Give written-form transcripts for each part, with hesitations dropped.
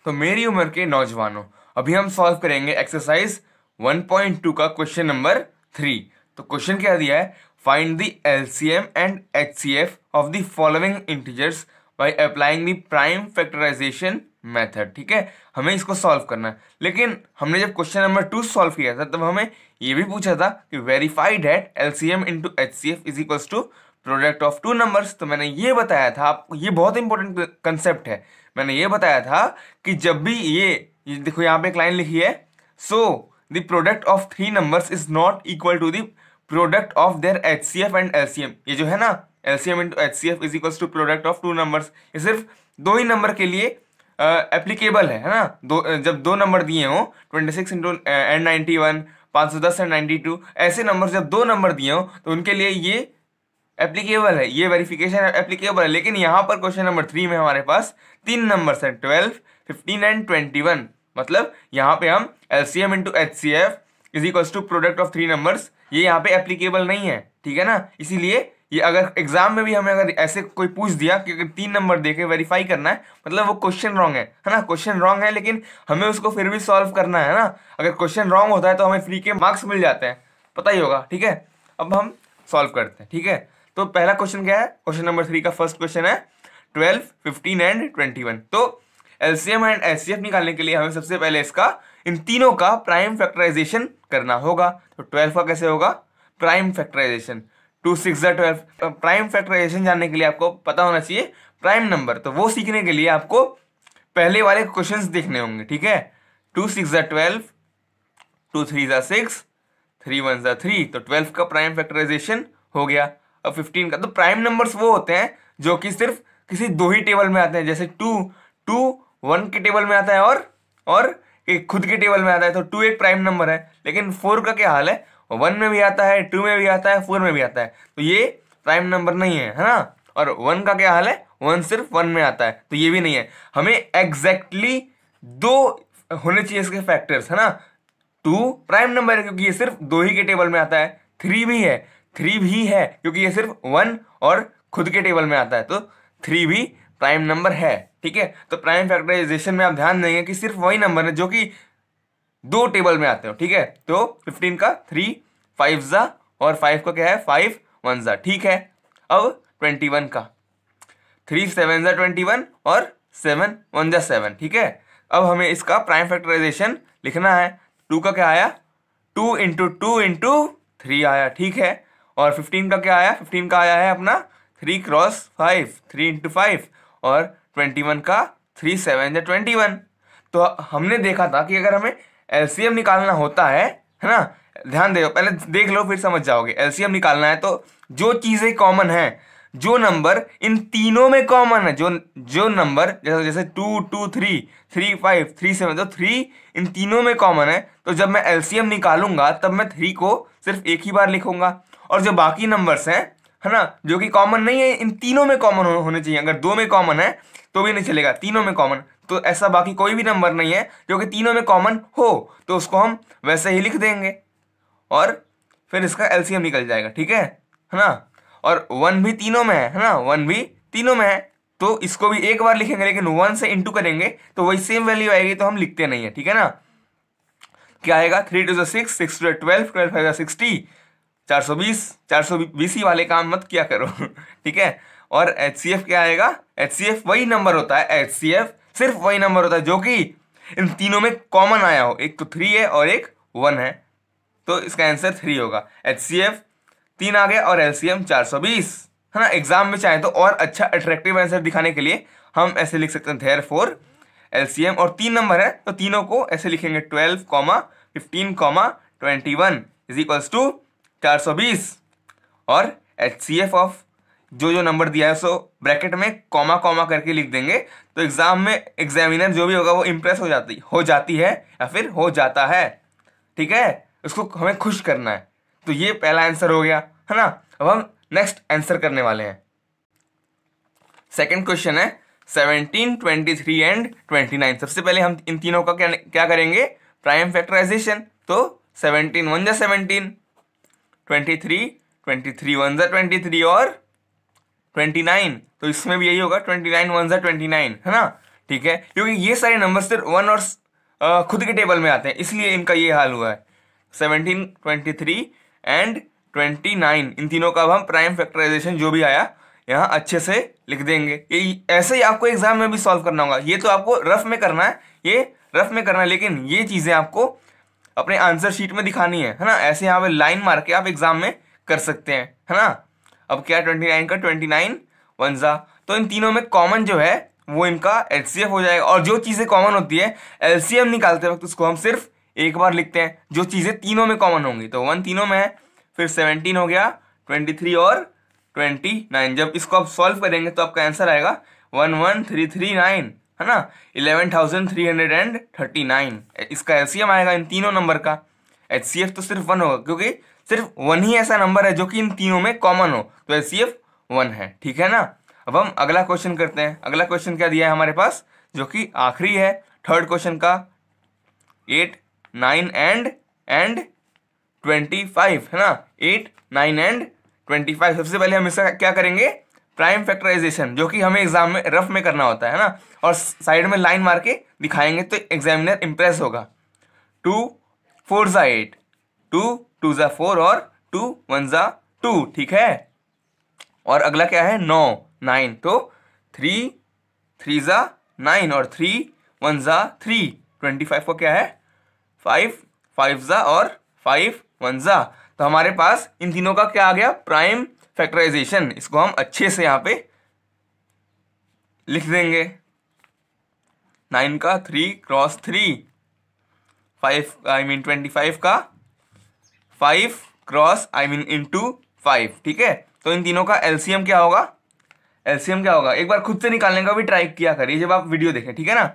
तो मेरी उम्र के नौजवानों, अभी हम सॉल्व करेंगे एक्सरसाइज 1.2 का क्वेश्चन नंबर 3। तो क्वेश्चन क्या दिया है, find the LCM and HCF of the following integers by applying the prime factorization method. ठीक है, हमें इसको सॉल्व करना है। लेकिन हमने जब क्वेश्चन नंबर 2 सॉल्व किया था तब हमें ये भी पूछा था कि verify that LCM into HCF is equals to product of two numbers. तो मैंने ये बताया था आपको, ये बहुत इंपॉर्टेंट कंसेप्ट है। मैंने ये बताया था कि जब भी ये देखो यहाँ पे एक लाइन लिखी है, so the product of three numbers is not equal to the product of their HCF and LCM. ये जो है ना, LCM into HCF is equals to product of two numbers, ये सिर्फ दो ही नंबर के लिए एप्लीकेबल है ना। जब दो नंबर दिए हो 26 इंटू एंड 91, 510 एंड 92, ऐसे नंबर जब दो नंबर दिए हो तो उनके लिए ये एप्लीकेबल है, ये वेरिफिकेशन एप्लीकेबल है। लेकिन यहाँ पर क्वेश्चन नंबर 3 में हमारे पास तीन नंबर्स हैं, 12, 15 एंड 21। मतलब यहाँ पे हम LCM into HCF is equals to product of three numbers, ये यहाँ पे एप्लीकेबल नहीं है। ठीक है ना, इसीलिए ये अगर एग्जाम में भी हमें अगर ऐसे कोई पूछ दिया कि अगर तीन नंबर देके वेरीफाई करना है, मतलब वो क्वेश्चन रॉन्ग है ना, क्वेश्चन रॉन्ग है, लेकिन हमें उसको फिर भी सॉल्व करना है ना। अगर क्वेश्चन रॉन्ग होता है तो हमें फ्री के मार्क्स मिल जाते हैं, पता ही होगा। ठीक है, अब हम सॉल्व करते हैं। ठीक है, तो पहला क्वेश्चन क्या है, क्वेश्चन नंबर 3 का फर्स्ट क्वेश्चन है 12, 15 एंड 21। तो एलसीएम एंड एचसीएफ निकालने के लिए हमें सबसे पहले इसका, इन तीनों का प्राइम फैक्टराइजेशन करना होगा। तो 12 का कैसे होगा, प्राइम फैक्टराइजेशन, 2 6 12। प्राइम फैक्टराइजेशन जानने के लिए आपको पता होना चाहिए प्राइम नंबर, तो वो सीखने के लिए आपको पहले वाले क्वेश्चंस देखने होंगे। ठीक है, 2 6 12, 2 3 6, 3 1 3, तो 12 का प्राइम फैक्टराइजेशन हो गया। अब 15 का, तो प्राइम नंबर्स वो होते हैं जो कि सिर्फ किसी दो ही टेबल में आते हैं, जैसे 2 1 के टेबल में आता है और एक खुद के टेबल में आता है, तो 2 एक प्राइम नंबर है। लेकिन 4 का क्या हाल है, 1 में भी आता है, 2 में भी आता है, 4 में भी आता है, तो ये प्राइम नंबर नहीं है, है ना। और 1 का क्या हाल है, 1 सिर्फ 1 में आता है, तो ये भी नहीं है। हमें एग्जैक्टली दो होने चाहिए इसके फैक्टर्स, है ना। 2 प्राइम नंबर है क्योंकि ये सिर्फ दो ही के टेबल में आता है, 3 भी है क्योंकि ये सिर्फ 1 और खुद के टेबल में आता है, तो 3 भी प्राइम नंबर है। ठीक है, तो प्राइम फैक्टराइजेशन में आप ध्यान देंगे कि सिर्फ वही नंबर है जो कि दो टेबल में आते हो। ठीक है, तो 15 का 3 5 जा और 5 का क्या है 5 1 जा। ठीक है, अब 21 का 3 7 जा 21 और 7 1 जा 7। ठीक है, अब हमें इसका प्राइम फैक्टराइजेशन लिखना है। 2 का क्या आया, 2 इंटू 2 इंटू 3 आया। ठीक है, और 15 का क्या आया, 15 का आया है अपना 3 क्रॉस 5, 3 इंटू 5, और 21 का 3 7 जा 21। तो हमने देखा था कि अगर हमें एलसीएम निकालना होता है ना, ध्यान दो, पहले देख लो फिर समझ जाओगे। एलसीएम निकालना है तो जो चीजें कॉमन है, जो नंबर इन तीनों में कॉमन है, जो नंबर जैसे 2 2 3 3 5 3 7, तो 3 इन तीनों में कॉमन है, तो जब मैं एलसीएम निकालूंगा तब मैं 3 को सिर्फ एक ही बार लिखूंगा। और जो बाकी नंबर्स हैं, है ना, जो कि कॉमन नहीं है, इन तीनों में कॉमन होने चाहिए। अगर दो में कॉमन है तो भी नहीं चलेगा, तीनों में कॉमन, तो ऐसा बाकी कोई भी नंबर नहीं है जो कि तीनों में कॉमन हो, तो उसको हम वैसे ही लिख देंगे और फिर इसका एलसीएम निकल जाएगा। ठीक है ना। और 1 भी तीनों में है ना, 1 भी तीनों में है, तो इसको भी एक बार लिखेंगे, लेकिन 1 से इंटू करेंगे तो वही सेम वैल्यू आएगी, तो हम लिखते नहीं है। ठीक है ना, क्या आएगा, 3 2 6, 6 2 12, 12 5 60, 420 ही वाले काम मत किया करो। ठीक है, और एचसीएफ क्या आएगा, एचसीएफ वही नंबर होता है, एचसीएफ सिर्फ वही नंबर होता है जो कि इन तीनों में कॉमन आया हो, एक तो 3 है और एक 1 है, तो इसका आंसर 3 होगा। एचसीएफ 3 आ गया और एलसीएम 420, है ना। एग्जाम में चाहे तो और अच्छा अट्रैक्टिव आंसर दिखाने के लिए हम ऐसे लिख सकते हैं, देयरफॉर एलसीएम, और 3 नंबर है तो तीनों को ऐसे लिखेंगे, 12, 15, 21 इज इक्वल्स टू 420, और एचसीएफ ऑफ जो नंबर दिया है सो ब्रैकेट में कॉमा कॉमा करके लिख देंगे, तो एग्जाम में एग्जामिनर जो भी होगा वो इंप्रेस हो जाती है या फिर हो जाता है। ठीक है, उसको हमें खुश करना है। तो ये पहला आंसर हो गया, है ना। अब हम नेक्स्ट आंसर करने वाले हैं। सेकंड क्वेश्चन है 17, 23 एंड 29। सबसे पहले हम इन तीनों का क्या करेंगे, प्राइम फैक्टराइजेशन। तो 17 1 जा 17, 23 1 जा 23 और 29, तो इसमें भी यही होगा, 29 1 जा 29, है ना। ठीक है, क्योंकि ये सारे नंबर सिर्फ 1 और खुद के टेबल में आते हैं, इसलिए इनका ये हाल हुआ है। 17, 23 एंड 29, इन तीनों का अब हम प्राइम फैक्टराइजेशन जो भी आया यहाँ अच्छे से लिख देंगे। ये ऐसे ही आपको एग्जाम में भी सॉल्व करना होगा। ये तो आपको रफ में करना है, ये रफ में करना है, लेकिन ये चीज़ें आपको अपने आंसर शीट में दिखानी है ना। ऐसे यहाँ पे लाइन मार के आप एग्जाम में कर सकते हैं, है ना। अब क्या 29 का 29 1 तो इन तीनों में कॉमन जो है वो इनका एचसीएफ हो जाएगा। और जो चीज़ें कॉमन होती है एलसीएम निकालते वक्त उसको हम सिर्फ एक बार लिखते हैं, जो चीज़ें तीनों में कॉमन होंगी। तो 1 तीनों में है, फिर 17 हो गया, 23 और 29। जब इसको आप सॉल्व करेंगे तो आपका आंसर आएगा 11339, है ना, 11,339। इसका एलसीएम आएगा इन तीनों नंबर का। एचसीएफ तो सिर्फ 1 होगा, क्योंकि सिर्फ 1 ही ऐसा नंबर है जो कि इन तीनों में कॉमन हो, तो एचसीएफ 1 है, ठीक है ना। अब हम अगला क्वेश्चन करते हैं। अगला क्वेश्चन क्या दिया है हमारे पास, जो कि आखिरी है थर्ड क्वेश्चन का। 8, 9 एंड 25, है ना। 8, 9 एंड 25। सबसे पहले हम इसका क्या करेंगे, प्राइम फैक्टराइजेशन, जो कि हमें एग्जाम में रफ में करना होता है ना, और साइड में लाइन मार के दिखाएंगे तो एग्जामिनर इंप्रेस होगा। 2 4 8, 2 2 4 और 2 1 2, ठीक है। और अगला क्या है 9 9, तो 3 3 9 और 3 1 3। 25 को क्या है 5 5 और 5 1 तो हमारे पास इन तीनों का क्या आ गया, प्राइम फैक्टराइजेशन। इसको हम अच्छे से यहाँ पे लिख देंगे। 9 का 3 क्रॉस 3, 25 का 5 क्रॉस इंटू 5, ठीक है। तो इन तीनों का एलसीएम क्या होगा, एलसीएम क्या होगा एक बार खुद से निकालने का भी ट्राई किया करिए जब आप वीडियो देखें, ठीक है ना।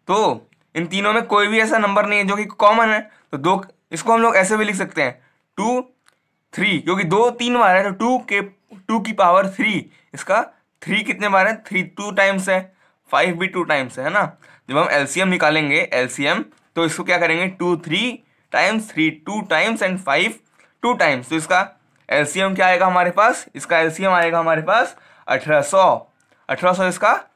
तो इन तीनों में कोई भी ऐसा नंबर नहीं है जो कि कॉमन है, तो दो, इसको हम लोग ऐसे भी लिख सकते हैं 2 3, क्योंकि 2 3 बार है तो 2 की पावर 3, इसका 3 कितने बार है 3 2 टाइम्स है, 5 भी 2 टाइम्स है ना। जब हम एलसीएम निकालेंगे एलसीएम, तो इसको क्या करेंगे 2 3 टाइम्स, 3 2 टाइम्स एंड 5 2 टाइम्स। तो इसका एलसीएम क्या आएगा हमारे पास, इसका एलसीएम आएगा हमारे पास 1800 इसका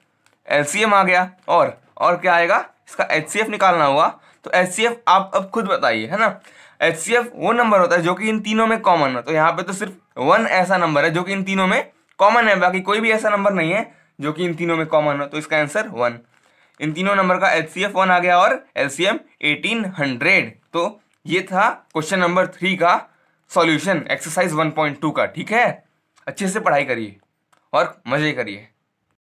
एलसीएम आ गया। और क्या आएगा, इसका एचसीएफ निकालना हुआ, तो एचसीएफ आप अब खुद बताइए, है ना। एचसीएफ वो नंबर होता है जो कि इन तीनों में कॉमन है, तो यहाँ पे तो सिर्फ 1 ऐसा नंबर है जो कि इन तीनों में कॉमन है, बाकी कोई भी ऐसा नंबर नहीं है जो कि इन तीनों में कॉमन हो, तो इसका आंसर 1। इन तीनों नंबर का एचसीएफ 1 आ गया और एलसीएम 1800। तो ये था क्वेश्चन नंबर 3 का सॉल्यूशन एक्सरसाइज 1.2 का, ठीक है। अच्छे से पढ़ाई करिए और मजे करिए।